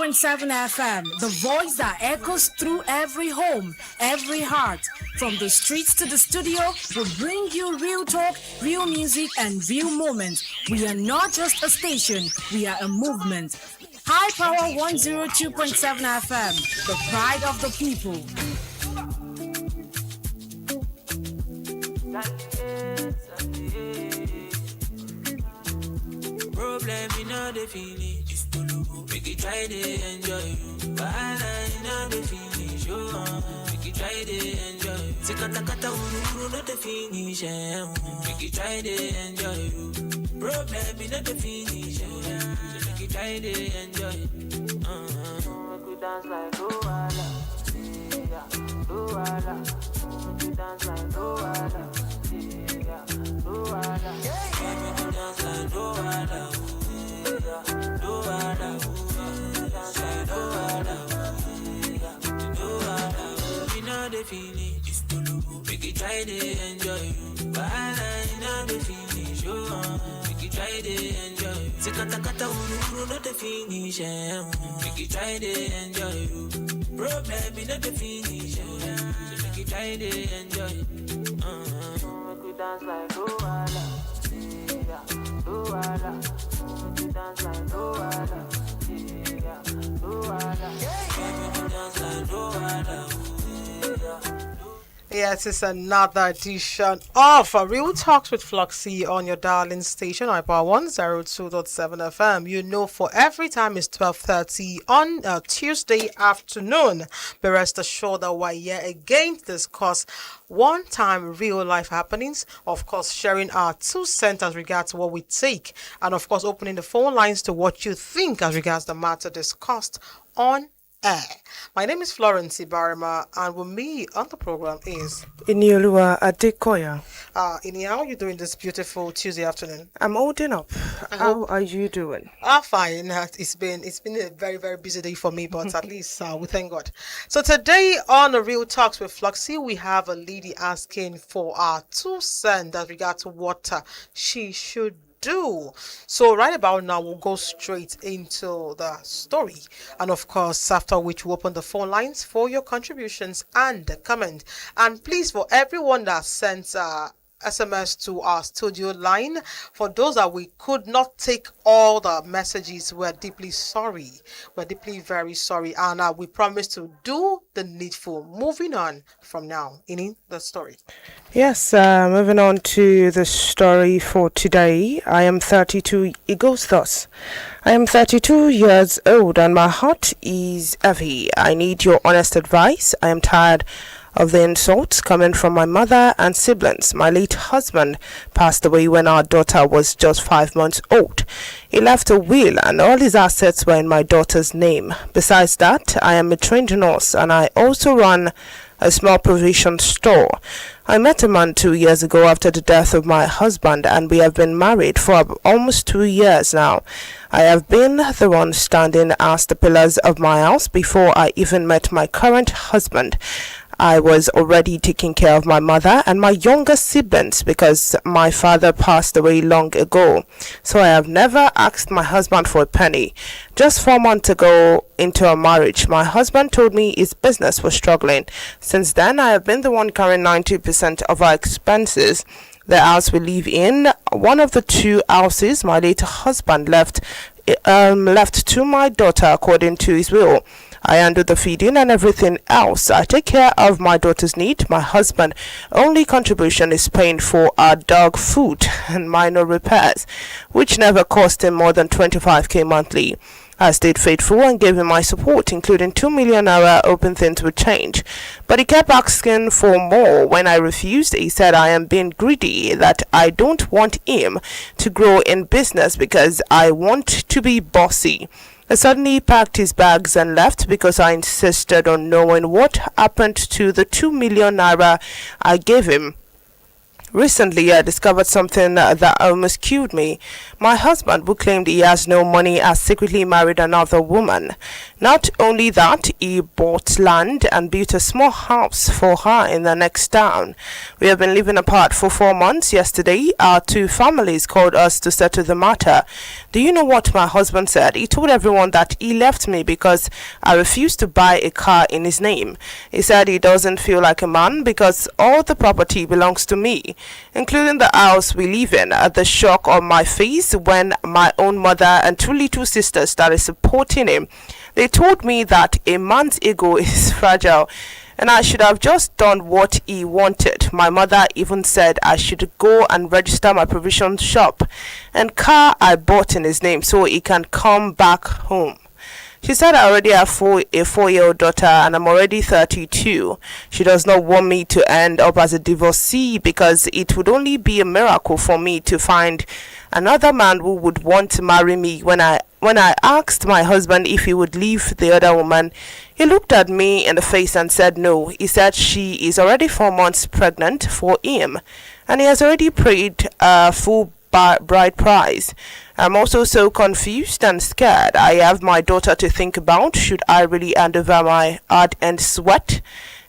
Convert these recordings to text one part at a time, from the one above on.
102.7 FM, the voice that echoes through every home, every heart. From the streets to the studio, we bring you real talk, real music, and real moments. We are not just a station, we are a movement. High Power 102.7 FM, the pride of the people. Problem in all the feeling, just to look, make it try to enjoy you. But in all the feeling, show make it try to enjoy you. Sekata kata uru not the finish, make it try to enjoy you. Problem in all the finish, so make it try to enjoy you. Make we dance like Luala, yeah, Luala. Make we dance like Luala, yeah, Luala. Make we dance like Luala. The feeling is to look, make it try to enjoy you. But I know the feeling, show make it try to enjoy you. Sekata kata uru not the finish, make it try to enjoy you. Problem in the finish, so make it try to enjoy you. Make we dance like Luala, yeah, Luala. Make we dance like Luala, yeah, Luala. Make we dance like Luala. Yes, it's another edition of Real Talks with Floxy on your darling station, iPower 102.7 FM. You know, for every time it's 12:30 on Tuesday afternoon. But rest assured that we're here again to discuss one-time real-life happenings. Of course, sharing our 2 cents as regards to what we take. And of course, opening the phone lines to what you think as regards the matter discussed on air. My name is Florence Ibarima, and with me on the program is Inioluwa Adekoya. Ini, how are you doing this beautiful Tuesday afternoon? I'm holding up. How are you doing? Fine. It's been a very, very busy day for me, but at least we thank God. So today on the Real Talks with Floxy, we have a lady asking for our 2 cents as regards to what she should do. So right about now, we'll go straight into the story, and of course, after which we'll open the phone lines for your contributions and comment. And please, for everyone that sends SMS to our studio line, for those that we could not take all the messages, we're deeply sorry. We're deeply very sorry, and we promise to do the needful. Moving on from now, in the story. Yes, moving on to the story for today. I am 32. It goes thus. I am 32 years old and my heart is heavy. I need your honest advice. I am tired of the insults coming from my mother and siblings. My late husband passed away when our daughter was just 5 months old. He left a will and all his assets were in my daughter's name. Besides that, I am a trained nurse and I also run a small provision store. I met a man 2 years ago after the death of my husband, and we have been married for almost 2 years now. I have been the one standing as the pillars of my house before I even met my current husband. I was already taking care of my mother and my younger siblings because my father passed away long ago. So I have never asked my husband for a penny. Just 4 months ago into our marriage, my husband told me his business was struggling. Since then, I have been the one carrying 90% of our expenses. The house we live in, one of the 2 houses my late husband left to my daughter according to his will. I handle the feeding and everything else. I take care of my daughter's need. My husband only contribution is paying for our dog food and minor repairs, which never cost him more than 25k monthly. I stayed faithful and gave him my support, including 2 million naira, hoping things would change. But he kept asking for more. When I refused, he said I am being greedy, that I don't want him to grow in business because I want to be bossy. He suddenly packed his bags and left because I insisted on knowing what happened to the 2 million naira I gave him. Recently, I discovered something that almost killed me. My husband, who claimed he has no money, has secretly married another woman. Not only that, he bought land and built a small house for her in the next town. We have been living apart for 4 months. Yesterday, our 2 families called us to settle the matter. Do you know what my husband said? He told everyone that he left me because I refused to buy a car in his name. He said he doesn't feel like a man because all the property belongs to me, including the house we live in. At the shock on my face when my own mother and two little sisters started supporting him, they told me that a man's ego is fragile and I should have just done what he wanted. My mother even said I should go and register my provision shop and car I bought in his name so he can come back home. She said I already have a 4-year-old daughter and I'm already 32. She does not want me to end up as a divorcee because it would only be a miracle for me to find another man who would want to marry me. When I asked my husband if he would leave the other woman, he looked at me in the face and said no. He said she is already 4 months pregnant for him and he has already paid a full bride price. I'm also so confused and scared. I have my daughter to think about. Should I really hand over my hard and sweat,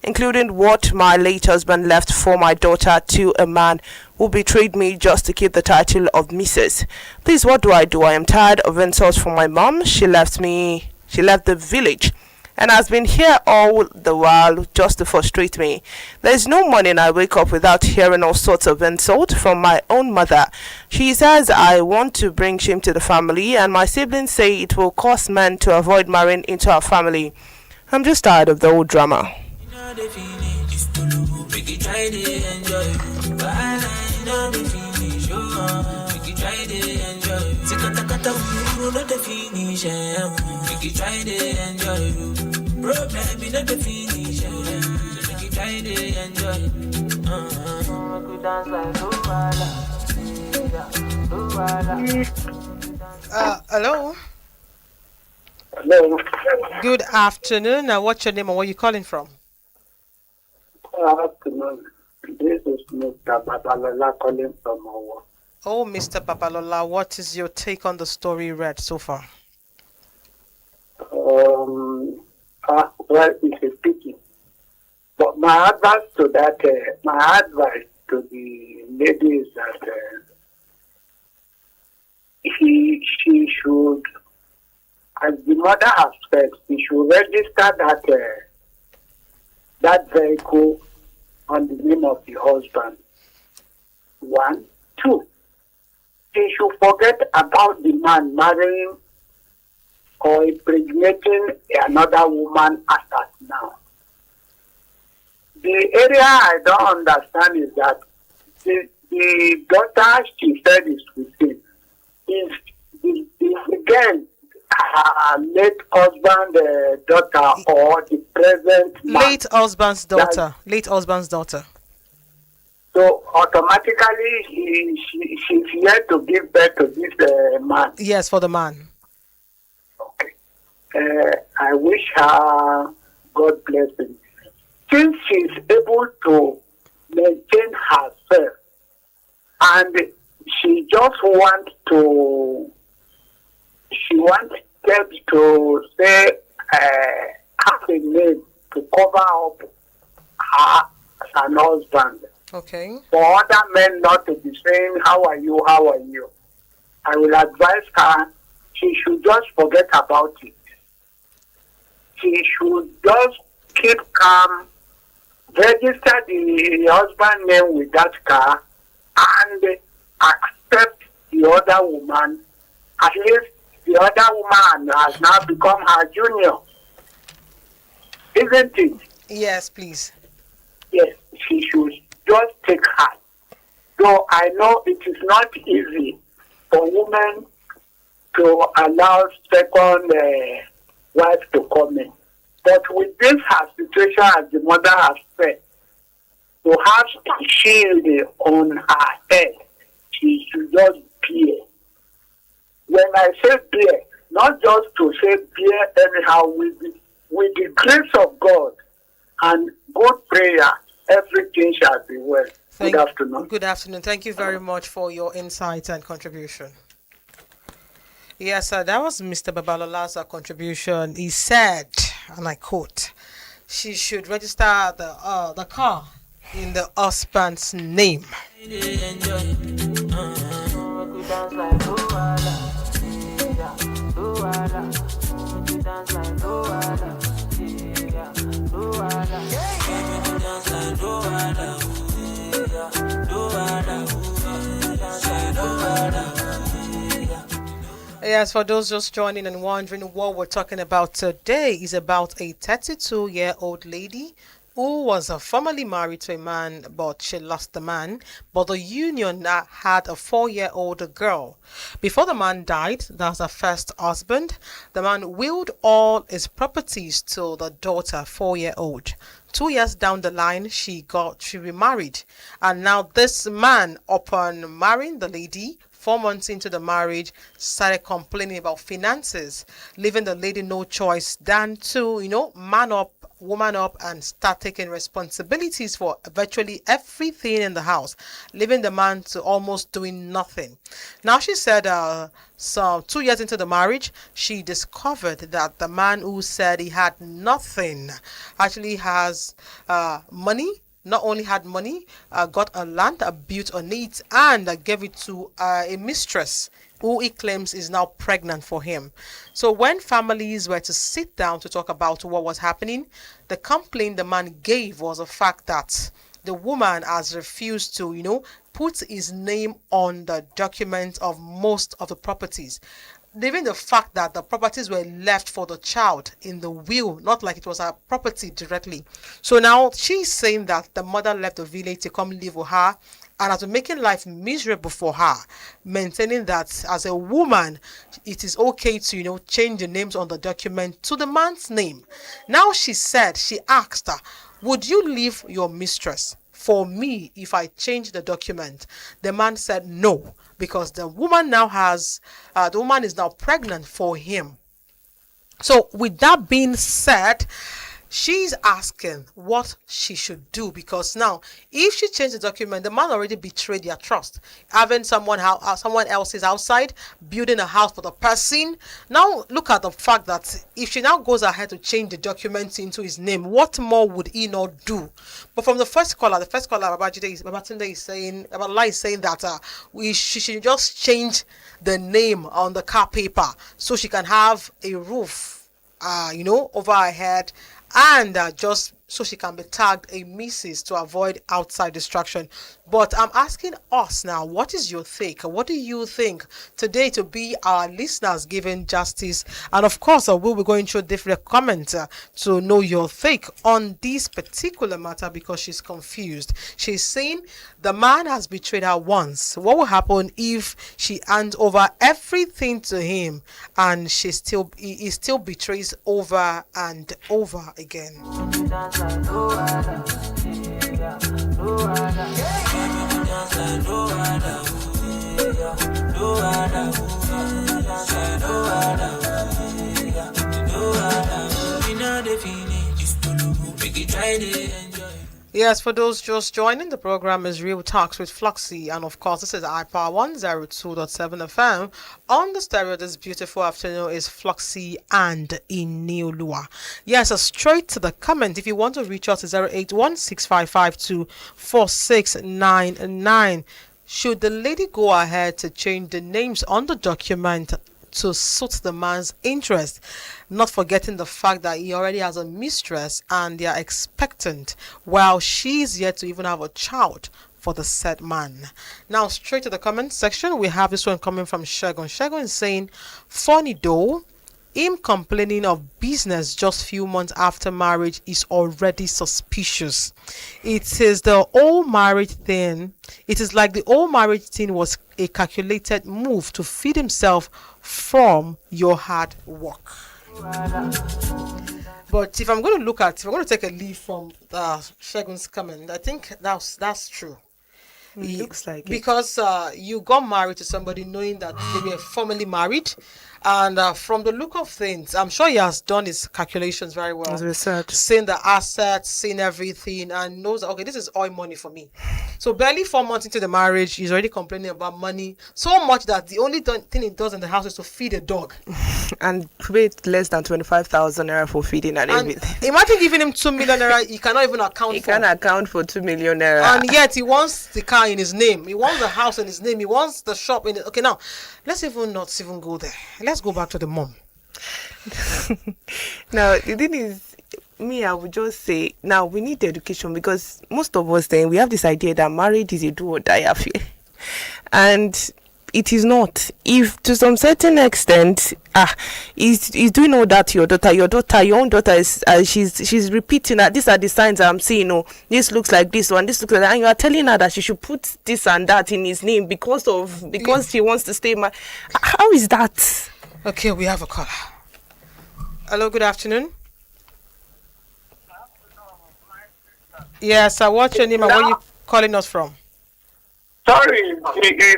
including what my late husband left for my daughter, to a man who betrayed me just to keep the title of Mrs.? Please, what do? I am tired of insults from my mom. She left the village and has been here all the while just to frustrate me. There is no morning I wake up without hearing all sorts of insults from my own mother. She says I want to bring shame to the family, and my siblings say it will cause men to avoid marrying into our family. I'm just tired of the whole drama. Hello. Hello. Good afternoon. What's your name and where you calling from? Good afternoon. This is Mr. Babalola calling from Owo. Oh, Mr. Babalola, what is your take on the story read so far? Well, it's a pity. But my advice to the lady is that she should, as the mother has said, she should register that vehicle on the name of the husband. 1, 2. She should forget about the man marrying or impregnating another woman as at now. The area I don't understand is that the daughter she said is with him is again her late husband daughter or the present man. Late husband's daughter. So automatically she's here to give birth to this man. Yes, for the man. Okay. I wish her God bless him. Since she's able to maintain herself and she just wants them to say have a name to cover up her as an husband. Okay. For other men not to be saying, how are you? I will advise her, she should just forget about it. She should just keep calm, register the husband name with that car, and accept the other woman. At least the other woman has now become her junior. Isn't it? Yes, please. Yes, she should just take heart. So I know it is not easy for women to allow second wife to come in. But with this her situation, as the mother has said, to have a shield on her head, she should just bear. When I say bear, not just to say bear anyhow, with the grace of God and good prayer, everything shall be well. Good afternoon. Good afternoon. Thank you very much for your insight and contribution. Yes, that was Mr. Babalola's contribution. He said, and I quote, she should register the car in the husband's name. Yes, for those just joining and wondering what we're talking about today is about a 32-year-old lady who was formerly married to a man, but she lost the man. But the union had a 4-year-old girl. Before the man died, that's her first husband, the man willed all his properties to the daughter, 4-year-old. 2 years down the line, she remarried, and now this man, upon marrying the lady, 4 months into the marriage, started complaining about finances, leaving the lady no choice than to, man up, woman up, and start taking responsibilities for virtually everything in the house, leaving the man to almost doing nothing. Now she said, so 2 years into the marriage, she discovered that the man who said he had nothing actually has money, not only had money, got a land, built on it, and gave it to a mistress who he claims is now pregnant for him. So when families were to sit down to talk about what was happening, the complaint the man gave was the fact that the woman has refused to, put his name on the document of most of the properties. Even the fact that the properties were left for the child in the will, not like it was her property directly. So now she's saying that the mother left the village to come live with her and has been making life miserable for her, maintaining that as a woman, it is okay to, change the names on the document to the man's name. Now she asked her, would you leave your mistress for me if I change the document? The man said no, because the woman is now pregnant for him. So with that being said, she's asking what she should do, because now if she changed the document, the man already betrayed their trust, having someone else is outside building a house for the person. Now look at the fact that if she now goes ahead to change the document into his name, what more would he not do? But from the first caller, Babatunde is saying that she should just change the name on the car paper so she can have a roof over her head, and just so she can be tagged a Mrs. to avoid outside distraction. But I'm asking us now, what is your take? What do you think today to be our listeners giving justice? And of course, we'll be going through different comments to know your take on this particular matter, because she's confused. She's saying the man has betrayed her once. What will happen if she hands over everything to him and he still betrays over and over again? Yes, for those just joining, the program is Real Talks with Floxy, and of course, this is iPower 102.7 FM. On the stereo this beautiful afternoon is Floxy and Iniolua. Yes, straight to the comment. If you want to reach us, 08165524699. Should the lady go ahead to change the names on the document to suit the man's interest, not forgetting the fact that he already has a mistress and they are expectant, while she's yet to even have a child for the said man? Now, straight to the comment section, we have this one coming from Shegun. Shegun is saying, funny though, him complaining of business just few months after marriage is already suspicious. It is the old marriage thing. It is like the old marriage thing was a calculated move to feed himself from your hard work. But if I'm going to take a leaf from Shegun's comment, I think that's true. It looks like because you got married to somebody knowing that they were formerly married, and from the look of things, I'm sure he has done his calculations very well. As research. Seen the assets, seen everything, and knows that, okay, this is oil money for me. So barely 4 months into the marriage, he's already complaining about money so much that the only thing he does in the house is to feed a dog. And create less than 25,000 naira for feeding and everything. Imagine giving him 2 million naira, he cannot even account for. He can't account for 2 million naira. And yet he wants the car in his name. He wants the house in his name. He wants the shop in it. Okay, now, let's not even go there. Let's go back to the mom. Now, the thing is, I would just say, now we need education, because most of us then, we have this idea that marriage is a do or die affair. And it is not. If to some certain extent, he's doing all that to your daughter. Your own daughter is she's repeating that these are the signs I'm seeing. Oh, this looks like this one, this looks like that, and you are telling her that she should put this and that in his name because she wants to stay. How is that? Okay, we have a caller. Hello, good afternoon. Yes, what's your name and where you calling us from? Sorry,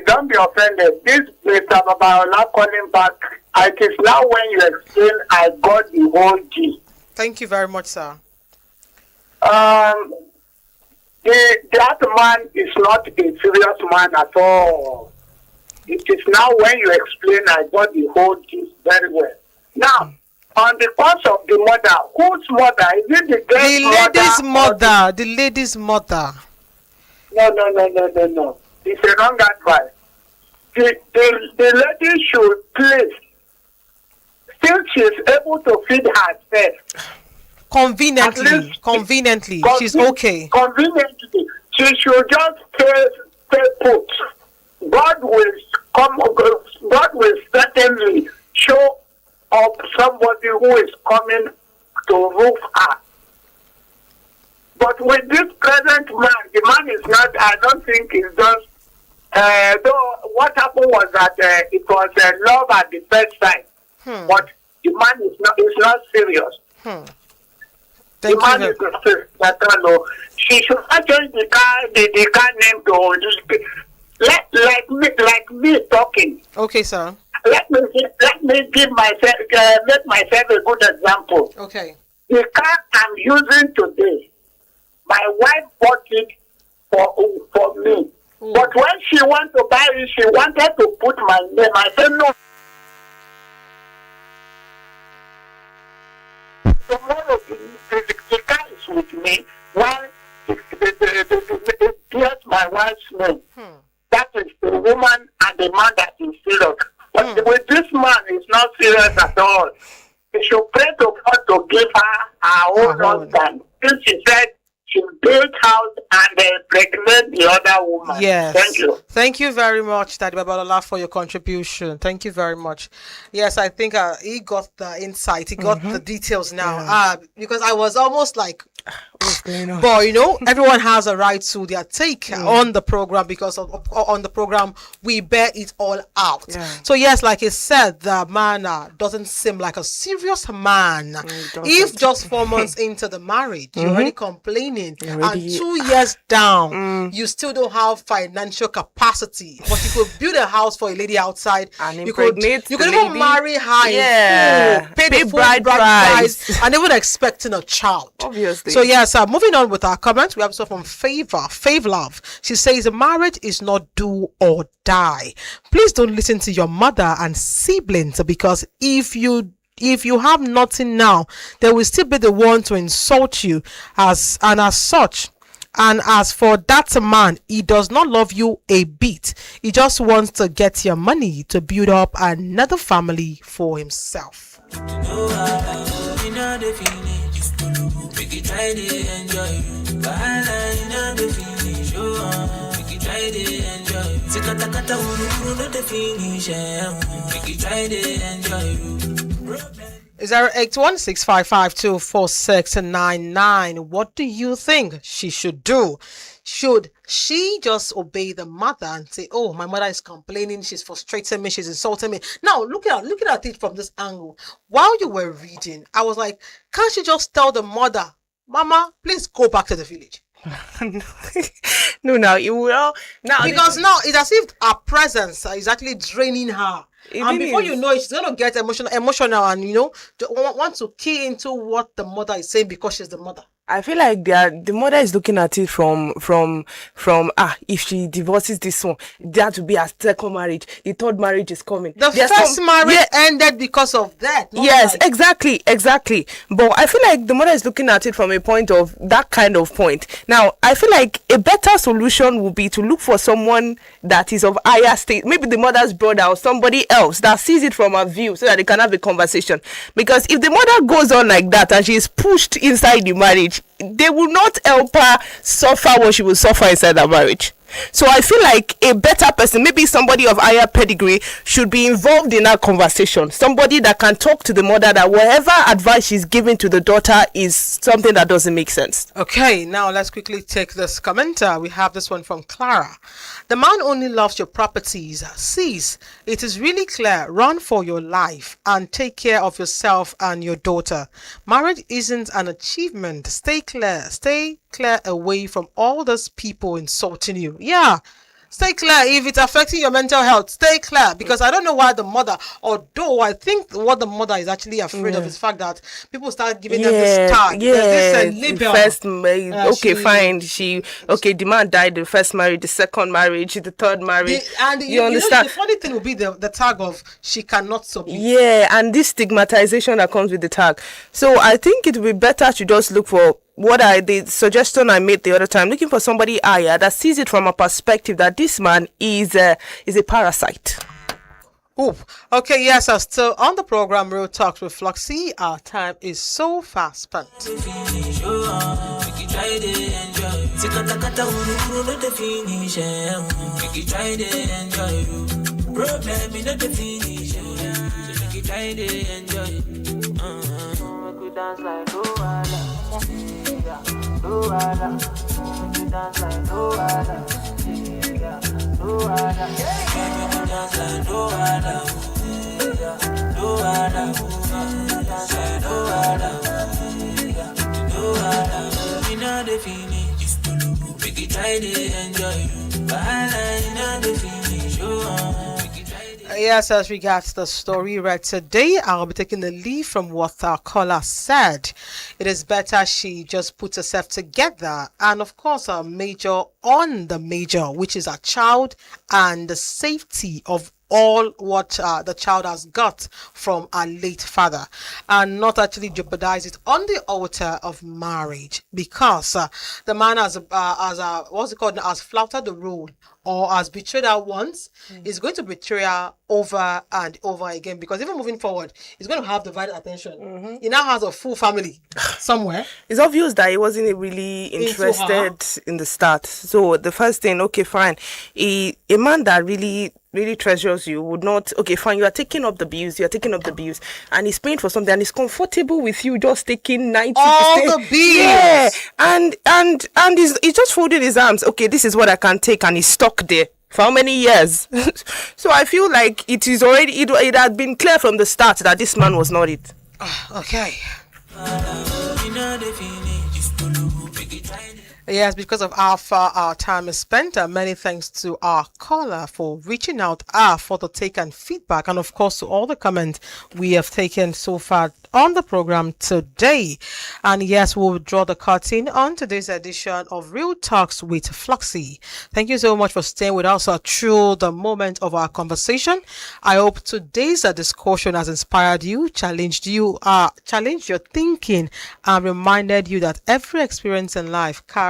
don't be offended. This is about not calling back. It is now when you explain I got the whole gist. Thank you very much, sir. That man is not a serious man at all. It is now when you explain I got the whole gist very well. Now, on the part of the mother, whose mother? Is it the girl's mother? The lady's mother. No. It's a wrong advice. The lady should please, since she is able to feed herself. Conveniently, she's okay. Conveniently, she should just stay put. God will certainly show up somebody who is coming to roof her. But with this present man, the man is not, I don't think he's just, though what happened was that it was love at the first sight. But the man is not serious. The man is not. She should not change the car name to like me talking. Okay, sir. Let me give myself make myself a good example. Okay. The car I'm using today, my wife bought it for me. But when she wanted to buy it, she wanted to put my name. I said no. Tomorrow the car is with me while it bears my wife's name. That is the woman and the man that is serious. But with this man, he's not serious at all. He should pray to God to give her own husband. Since she said she built house and pregnant the other woman. Yes. Thank you. Thank you very much, Daddy Babalola, for your contribution. Thank you very much. Yes, I think he got the insight. He got the details now. Yeah. Because I was almost like, What's going on? but everyone has a right to their take on the program because on the program we bear it all out. Yeah. So yes, like I said, the man doesn't seem like a serious man. If just 4 months into the marriage you're already complaining, and 2 years down you still don't have financial capacity, but you could build a house for a lady outside And you could impregnate the even lady. marry her Yeah. pay the full bride price price. and even expecting a child. Obviously. So yes, moving on with our comments, we have some from Fave Love. She says marriage is not do or die. Please don't listen to your mother and siblings, because if you have nothing now, they will still be the one to insult you as such. And as for that man, he does not love you a bit. He just wants to get your money to build up another family for himself. Make it try to enjoy you. Bahala, the finish. Make it try to enjoy you. Sekata kata uru no the finish. Make it try to enjoy you. 08165524699. What do you think she should do? Should she just obey the mother and say, "Oh, my mother is complaining, she's frustrating me, she's insulting me"? Now, looking at it from this angle, while you were reading, I was like, can't she just tell the mother, "Mama, please go back to the village"? No, now it will now Because now it's as if our presence is actually draining her. And before you know it, she's gonna get emotional, and want to key into what the mother is saying because she's the mother. I feel like the mother is looking at it from if she divorces this one, that will be her second marriage. The third marriage is coming. The first marriage ended because of that. Yes, exactly. But I feel like the mother is looking at it from a point of that kind of point. Now, I feel like a better solution would be to look for someone that is of higher state, maybe the mother's brother or somebody else that sees it from a view, so that they can have a conversation. Because if the mother goes on like that and she is pushed inside the marriage, they will not help her suffer what she will suffer inside the marriage. So I feel like a better person, maybe somebody of higher pedigree, should be involved in that conversation. Somebody that can talk to the mother that whatever advice she's giving to the daughter is something that doesn't make sense. Okay, now let's quickly take this comment. We have this one from Clara. The man only loves your properties. Cease. It is really clear. Run for your life and take care of yourself and your daughter. Marriage isn't an achievement. Stay clear. Stay clear away from all those people insulting you. Yeah. Stay clear. If it's affecting your mental health, stay clear. Because I don't know why the mother, although I think what the mother is actually afraid of is the fact that people start giving them this tag. Yeah, There's this label. first okay, fine. The man died the first marriage, the second marriage, the third marriage. You understand? The funny thing will be the tag of she cannot submit. Yeah, and this stigmatization that comes with the tag. So I think it would be better to just look for the suggestion I made the other time, looking for somebody higher that sees it from a perspective that this man is a parasite. Oop. Okay, yes, I'm still on the program Real Talks with Floxy. Our time is so fast spent. Dance like Luada, dance like Luada, Luada, dance like Luada, dance like Luada. You know the feeling, just to look, make it try to enjoy you. But I know the feeling, sure. Yes, as regards the story read today, I'll be taking the lead from what our caller said. It is better she just puts herself together and, of course, a major on the major, which is a child and the safety of all what the child has got from a late father, and not actually jeopardize it on the altar of marriage, because the man has flouted the rule or has betrayed her once, is going to betray her over and over again, because even moving forward, he's going to have divided attention. He now has a full family somewhere. It's obvious that he wasn't really interested in the start. So the first thing, okay, fine, a man that really treasures you would not, okay, fine, you are taking up the bills, and he's paying for something, and he's comfortable with you just taking 90%. All the bills. Yeah, and he's just folded his arms. Okay, this is what I can take, and he's stuck there for how many years? So I feel like it had been clear from the start that this man was not it. Okay. Yes, because of how far our time is spent, many thanks to our caller for reaching out for the take and feedback, and of course to all the comments we have taken so far on the program today. And yes, we'll draw the curtain on today's edition of Real Talks with Floxy. Thank you so much for staying with us through the moment of our conversation. I hope today's discussion has inspired you, challenged your thinking, and reminded you that every experience in life carries